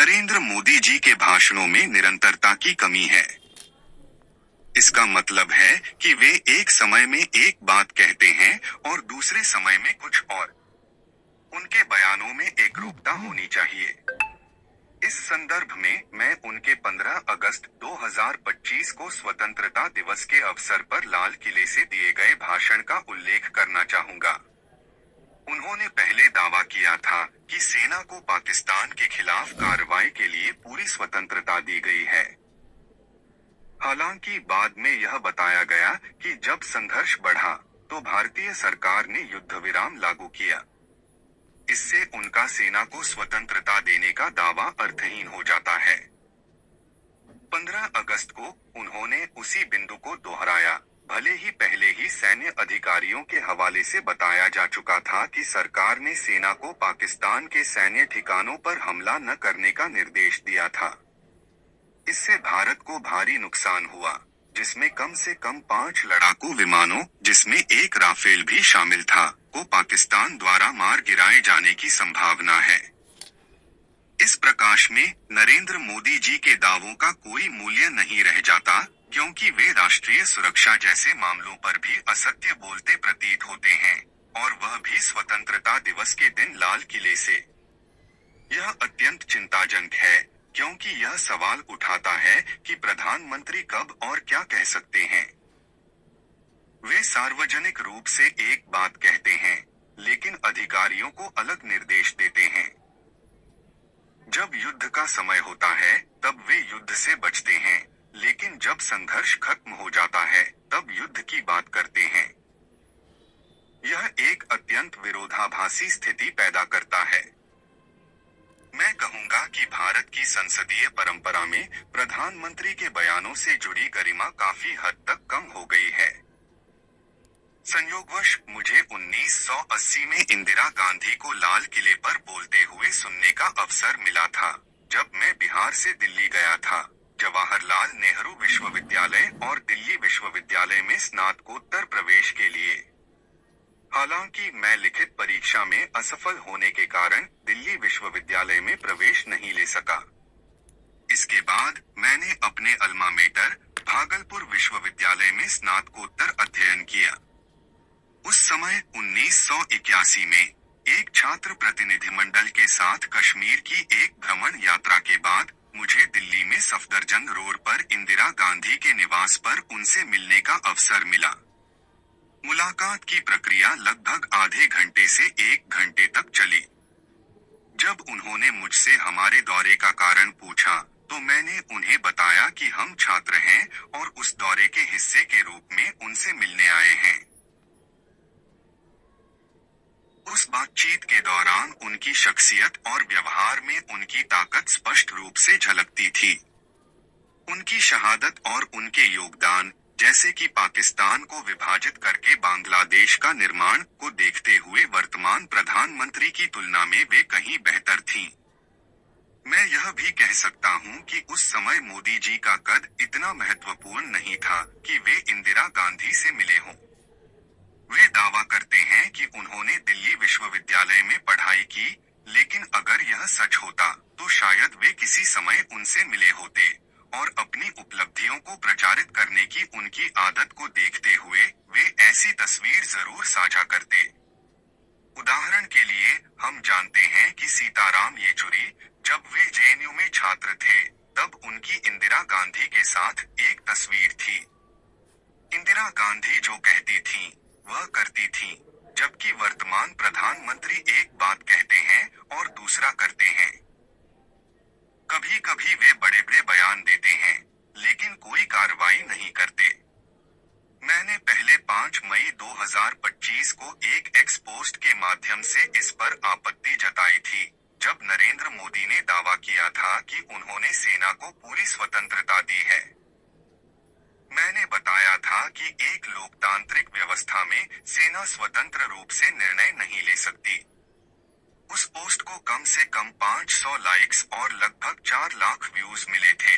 नरेंद्र मोदी जी के भाषणों में निरंतरता की कमी है। इसका मतलब है कि वे एक समय में एक बात कहते हैं और दूसरे समय में कुछ और। उनके बयानों में एकरूपता होनी चाहिए। इस संदर्भ में मैं उनके 15 अगस्त 2025 को स्वतंत्रता दिवस के अवसर पर लाल किले से दिए गए भाषण का उल्लेख करना चाहूंगा। उन्होंने पहले दावा किया था कि सेना को पाकिस्तान के खिलाफ कार्रवाई के लिए पूरी स्वतंत्रता दी गई है। हालांकि बाद में यह बताया गया कि जब संघर्ष बढ़ा तो भारतीय सरकार ने युद्ध विराम लागू किया। इससे उनका सेना को स्वतंत्रता देने का दावा अर्थहीन हो जाता है। 15 अगस्त को उन्होंने उसी बिंदु को दोहराया, भले ही पहले ही सैन्य अधिकारियों के हवाले से बताया जा चुका था कि सरकार ने सेना को पाकिस्तान के सैन्य ठिकानों पर हमला न करने का निर्देश दिया था। इससे भारत को भारी नुकसान हुआ, जिसमें कम से कम 5 लड़ाकू विमानों, जिसमें एक राफेल भी शामिल था, को पाकिस्तान द्वारा मार गिराए जाने की संभावना है। इस प्रकाश में नरेंद्र मोदी जी के दावों का कोई मूल्य नहीं रह जाता, क्योंकि वे राष्ट्रीय सुरक्षा जैसे मामलों पर भी असत्य बोलते प्रतीत होते हैं, और वह भी स्वतंत्रता दिवस के दिन लाल किले से। यह अत्यंत चिंताजनक है, क्योंकि यह सवाल उठाता है कि प्रधानमंत्री कब और क्या कह सकते हैं। वे सार्वजनिक रूप से एक बात कहते हैं, लेकिन अधिकारियों को अलग निर्देश देते हैं। जब युद्ध का समय होता है तब वे युद्ध से बचते हैं, लेकिन जब संघर्ष खत्म हो जाता है तब युद्ध की बात करते हैं। यह एक अत्यंत विरोधाभासी स्थिति पैदा करता है। मैं कहूंगा कि भारत की संसदीय परंपरा में प्रधानमंत्री के बयानों से जुड़ी गरिमा काफी हद तक कम हो गई है। संयोगवश मुझे 1980 में इंदिरा गांधी को लाल किले पर बोलते हुए सुनने का अवसर मिला था, जब मैं बिहार से दिल्ली गया था, जवाहरलाल नेहरू विश्वविद्यालय और दिल्ली विश्वविद्यालय में स्नातकोत्तर प्रवेश के लिए। हालांकि मैं लिखित परीक्षा में असफल होने के कारण दिल्ली विश्वविद्यालय में प्रवेश नहीं ले सका। इसके बाद मैंने अपने अल्मा मेटर भागलपुर विश्वविद्यालय में स्नातकोत्तर अध्ययन किया। उस समय 1981 में एक छात्र प्रतिनिधिमंडल के साथ कश्मीर की एक भ्रमण यात्रा के बाद मुझे दिल्ली में सफदरजंग रोड पर इंदिरा गांधी के निवास पर उनसे मिलने का अवसर मिला। मुलाकात की प्रक्रिया लगभग आधे घंटे से 1 घंटे तक चली। जब उन्होंने मुझसे हमारे दौरे का कारण पूछा, तो मैंने उन्हें बताया कि हम छात्र हैं और उस दौरे के हिस्से के रूप में उनसे मिलने आए हैं। उस बातचीत के दौरान उनकी शख्सियत और व्यवहार में उनकी ताकत स्पष्ट रूप से झलकती थी। उनकी शहादत और उनके योगदान, जैसे कि पाकिस्तान को विभाजित करके बांग्लादेश का निर्माण, को देखते हुए वर्तमान प्रधानमंत्री की तुलना में वे कहीं बेहतर थीं। मैं यह भी कह सकता हूं कि उस समय मोदी जी का कद इतना महत्वपूर्ण नहीं था कि वे इंदिरा गांधी से मिले हों। वे दावा करते हैं कि उन्होंने दिल्ली विश्वविद्यालय में पढ़ाई की, लेकिन अगर यह सच होता तो शायद वे किसी समय उनसे मिले होते, और अपनी उपलब्धियों को प्रचारित करने की उनकी आदत को देखते हुए वे ऐसी तस्वीर जरूर साझा करते। उदाहरण के लिए, हम जानते हैं कि सीताराम येचुरी, जब वे जेएनयू में छात्र थे, तब उनकी इंदिरा गांधी के साथ एक तस्वीर थी। इंदिरा गांधी जो कहती थीं, वह करती थीं, जबकि वर्तमान प्रधानमंत्री एक बात कहते हैं और दूसरा करते हैं। कभी कभी वे बड़े बड़े बयान देते हैं, लेकिन कोई कार्रवाई नहीं करते। मैंने पहले 5 मई 2025 को एक एक्स पोस्ट के माध्यम से इस पर आपत्ति जताई थी, जब नरेंद्र मोदी ने दावा किया था कि उन्होंने सेना को पूरी स्वतंत्रता दी है। मैंने बताया था कि एक लोकतांत्रिक व्यवस्था में सेना स्वतंत्र रूप से निर्णय नहीं ले सकती। उस पोस्ट को कम से कम 500 लाइक्स और लगभग 4 लाख व्यूज मिले थे।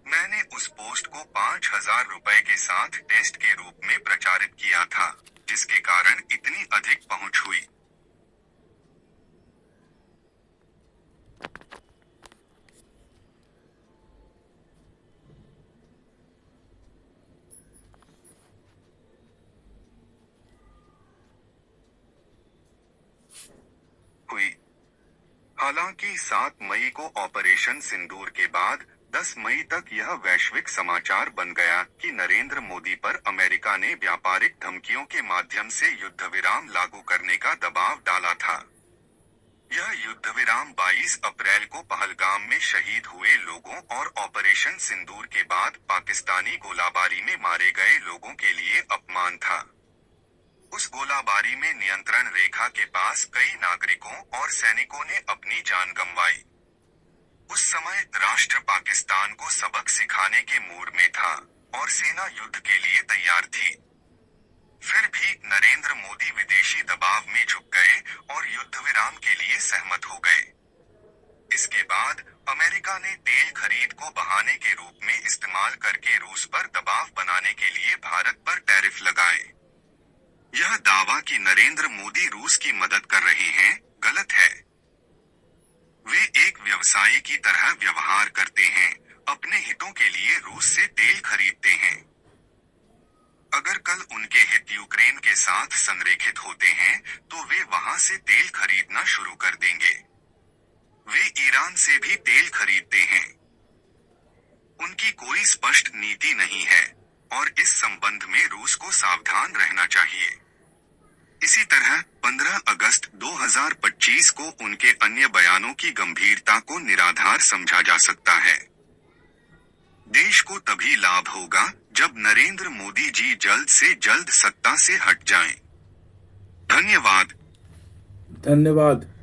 मैंने उस पोस्ट को 5000 रुपए के साथ टेस्ट के रूप में प्रचारित किया था, जिसके कारण इतनी अधिक पहुंच हुई। हालांकि 7 मई को ऑपरेशन सिंदूर के बाद 10 मई तक यह वैश्विक समाचार बन गया कि नरेंद्र मोदी पर अमेरिका ने व्यापारिक धमकियों के माध्यम से युद्ध विराम लागू करने का दबाव डाला था। यह युद्ध विराम 22 अप्रैल को पहलगाम में शहीद हुए लोगों और ऑपरेशन सिंदूर के बाद पाकिस्तानी गोलाबारी में मारे गए लोगों के लिए अपमान था। उस गोलाबारी में नियंत्रण रेखा के पास कई नागरिकों और सैनिकों ने अपनी जान गंवाई। उस समय राष्ट्र पाकिस्तान को सबक सिखाने के मूड में था और सेना युद्ध के लिए तैयार थी। फिर भी नरेंद्र मोदी विदेशी दबाव में झुक गए और युद्ध विराम के लिए सहमत हो गए। इसके बाद अमेरिका ने तेल खरीद को बहाने के रूप में इस्तेमाल करके रूस पर दबाव बनाने के लिए भारत पर टैरिफ लगाए। यह दावा कि नरेंद्र मोदी रूस की मदद कर रहे हैं, गलत है। वे एक व्यवसायी की तरह व्यवहार करते हैं, अपने हितों के लिए रूस से तेल खरीदते हैं। अगर कल उनके हित यूक्रेन के साथ संरेखित होते हैं, तो वे वहां से तेल खरीदना शुरू कर देंगे। वे ईरान से भी तेल खरीदते हैं। उनकी कोई स्पष्ट नीति नहीं है और इस संबंध में रूस को सावधान रहना चाहिए। इसी तरह 15 अगस्त 2025 को उनके अन्य बयानों की गंभीरता को निराधार समझा जा सकता है। देश को तभी लाभ होगा जब नरेंद्र मोदी जी जल्द से जल्द सत्ता से हट जाएं। धन्यवाद। धन्यवाद।